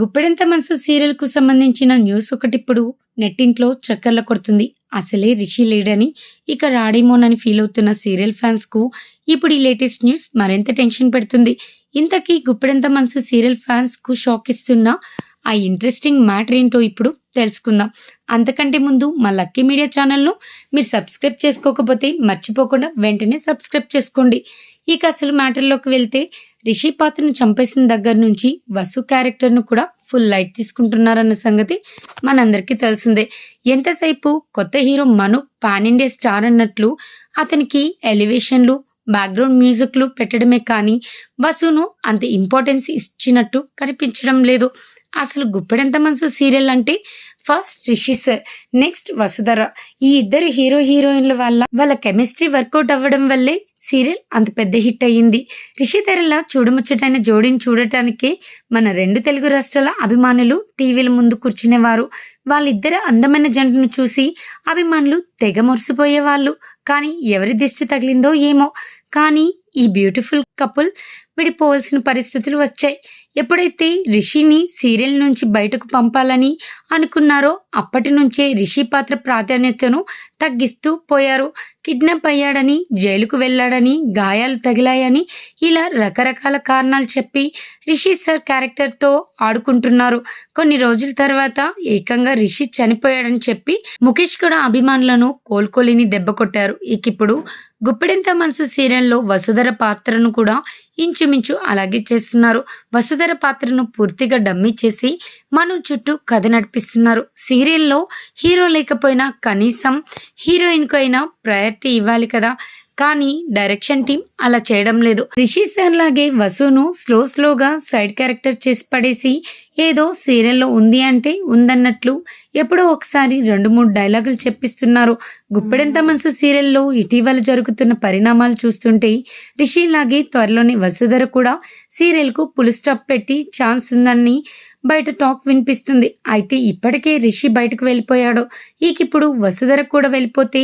గుప్పెడంత మనసు సీరియల్‌కు సంబంధించిన న్యూస్ ఒకటిప్పుడు నెట్టింట్లో చక్కర్లు కొడుతుంది. అసలే రిషి లేడని, ఇక రాడేమోనని ఫీలవుతున్న సీరియల్ ఫ్యాన్స్‌కు ఇప్పుడు ఈ లేటెస్ట్ న్యూస్ మరింత టెన్షన్ పెడుతుంది. ఇంతకీ గుప్పెడంత మనసు సీరియల్ ఫ్యాన్స్‌కు షాక్ ఇస్తున్న ఆ ఇంట్రెస్టింగ్ మ్యాటర్ ఏంటో ఇప్పుడు తెలుసుకుందాం. అంతకంటే ముందు మా లక్కీ మీడియా ఛానల్‌ను మీరు సబ్స్క్రైబ్ చేసుకోకపోతే మర్చిపోకుండా వెంటనే సబ్స్క్రైబ్ చేసుకోండి. ఇక అసలు మ్యాటర్‌లోకి వెళ్తే రిషి పాత్రను చంపేసిన దగ్గర నుంచి వసు క్యారెక్టర్‌ను కూడా ఫుల్ లైట్ తీసుకుంటున్నారన్న సంగతి మనందరికీ తెలిసిందే. ఎంతసేపు కొత్త హీరో మను పాన్ ఇండియా స్టార్ అన్నట్లు అతనికి ఎలివేషన్‌లు, బ్యాక్‌గ్రౌండ్ మ్యూజిక్‌లు పెట్టడమే కానీ వసును అంత ఇంపార్టెన్స్ ఇచ్చినట్టు కనిపించడం లేదు. అసలు గుప్పెడంత మనసు సీరియల్ అంటే first Rishi sir, next Vasudhara, ఈ ఇద్దరు హీరో హీరోయిన్ల వల్ల వాళ్ళ కెమిస్ట్రీ వర్కౌట్ అవ్వడం వల్లే సీరియల్ అంత పెద్ద హిట్ అయ్యింది. రిషి ధరల చూడముచ్చటైన జోడీని చూడటానికే మన 2 తెలుగు రాష్ట్రాల అభిమానులు టీవీల ముందు కూర్చునేవారు. వాళ్ళిద్దరు అందమైన జంటను చూసి అభిమానులు తెగ మురిసిపోయేవాళ్ళు. కానీ ఎవరి దిష్టి తగిలిందో ఏమో కానీ ఈ బ్యూటిఫుల్ కపుల్ విడిపోవాల్సిన పరిస్థితులు వచ్చాయి. ఎప్పుడైతే రిషిని సీరియల్ నుంచి బయటకు పంపాలని అనుకున్నారో అప్పటి నుంచే రిషి పాత్ర ప్రాధాన్యతను తగ్గిస్తూ పోయారు. కిడ్నాప్ అయ్యాడని, జైలుకు వెళ్ళాడని, గాయాలు తగిలాయని ఇలా రకరకాల కారణాలు చెప్పి రిషి సార్ క్యారెక్టర్తో ఆడుకుంటున్నారు. కొన్ని రోజుల తర్వాత ఏకంగా రిషి చనిపోయాడని చెప్పి ముఖేష్ కూడా అభిమానులను కోలుకోలేని దెబ్బ కొట్టారు. ఇప్పుడు గుప్పెడంత మనసు సీరియల్లో వసుధర పాత్రను కూడా ఇంచుమించు అలాగే చేస్తున్నారు. వసుధర పాత్రను పూర్తిగా డమ్మీ చేసి మను చుట్టూ కథ నడిపిస్తున్నారు. సీరియల్లో హీరో లేకపోయినా కనీసం హీరోయిన్కు అయినా ప్రయారిటీ ఇవ్వాలి కదా, కానీ డైరెక్షన్ టీం అలా చేయడం లేదు. రిషి సార్ లాగే వసును స్లోగా సైడ్ క్యారెక్టర్ చేసి పడేసి ఏదో సీరియల్లో ఉంది అంటే ఉందన్నట్లు ఎప్పుడో ఒకసారి 2-3 డైలాగులు చెప్పిస్తున్నారు. గుప్పెడంత మనసు సీరియల్లో ఇటీవల జరుగుతున్న పరిణామాలు చూస్తుంటే రిషి లాగే త్వరలోనే వసుధర కూడా సీరియల్కు పులి స్టాప్ పెట్టి ఛాన్స్ ఉందని బయట టాక్ వినిపిస్తుంది. అయితే ఇప్పటికే రిషి బయటకు వెళ్ళిపోయాడు. ఇప్పుడు వసుధర కూడా వెళ్ళిపోతే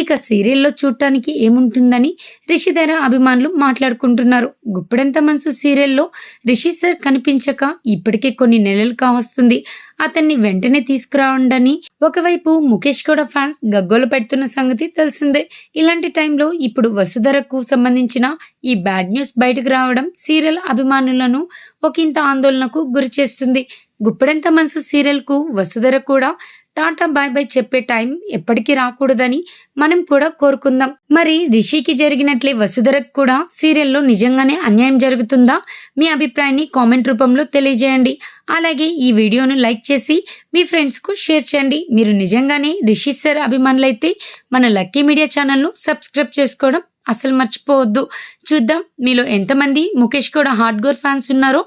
ఇక సీరియల్లో చూడటానికి ఏముంటుందని రిషిధర అభిమానులు మాట్లాడుకుంటున్నారు. గుప్పెడంత మనసు సీరియల్లో రిషి సార్ కనిపించక ఇప్పటికే కొన్ని నెలలు కావస్తుంది. అతన్ని వెంటనే తీసుకురావండని ఒకవైపు ముఖేష్ కూడా ఫ్యాన్స్ గగ్గోలు పెడుతున్న సంగతి తెలిసిందే. ఇలాంటి టైంలో ఇప్పుడు వసుధరకు సంబంధించిన ఈ బ్యాడ్ న్యూస్ బయటకు రావడం సీరియల్ అభిమానులను ఒకంత ఆందోళనకు గురి చేస్తుంది. గుప్పెడంత మనసు సీరియల్కు వసుధర కూడా టాటా బాయ్ బాయ్ చెప్పే టైం ఎప్పటికీ రాకూడదని మనం కూడా కోరుకుందాం. మరి రిషికి జరిగినట్లే వసుధరకు కూడా సీరియల్లో నిజంగానే అన్యాయం జరుగుతుందా? మీ అభిప్రాయాన్ని కామెంట్ రూపంలో తెలియజేయండి. అలాగే ఈ వీడియోను లైక్ చేసి మీ ఫ్రెండ్స్కు షేర్ చేయండి. మీరు నిజంగానే రిషి సార్ అభిమానులైతే మన లక్కీ మీడియా ఛానల్ను సబ్స్క్రైబ్ చేసుకోవడం అసలు మర్చిపోవద్దు. చూద్దాం మీలో ఎంతమంది ముఖేష్ కూడా హార్డ్ కోర్ ఫ్యాన్స్ ఉన్నారో.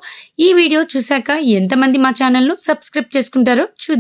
ఈ వీడియో చూశాక ఎంతమంది మా ఛానల్ను సబ్స్క్రైబ్ చేసుకుంటారో చూద్దాం.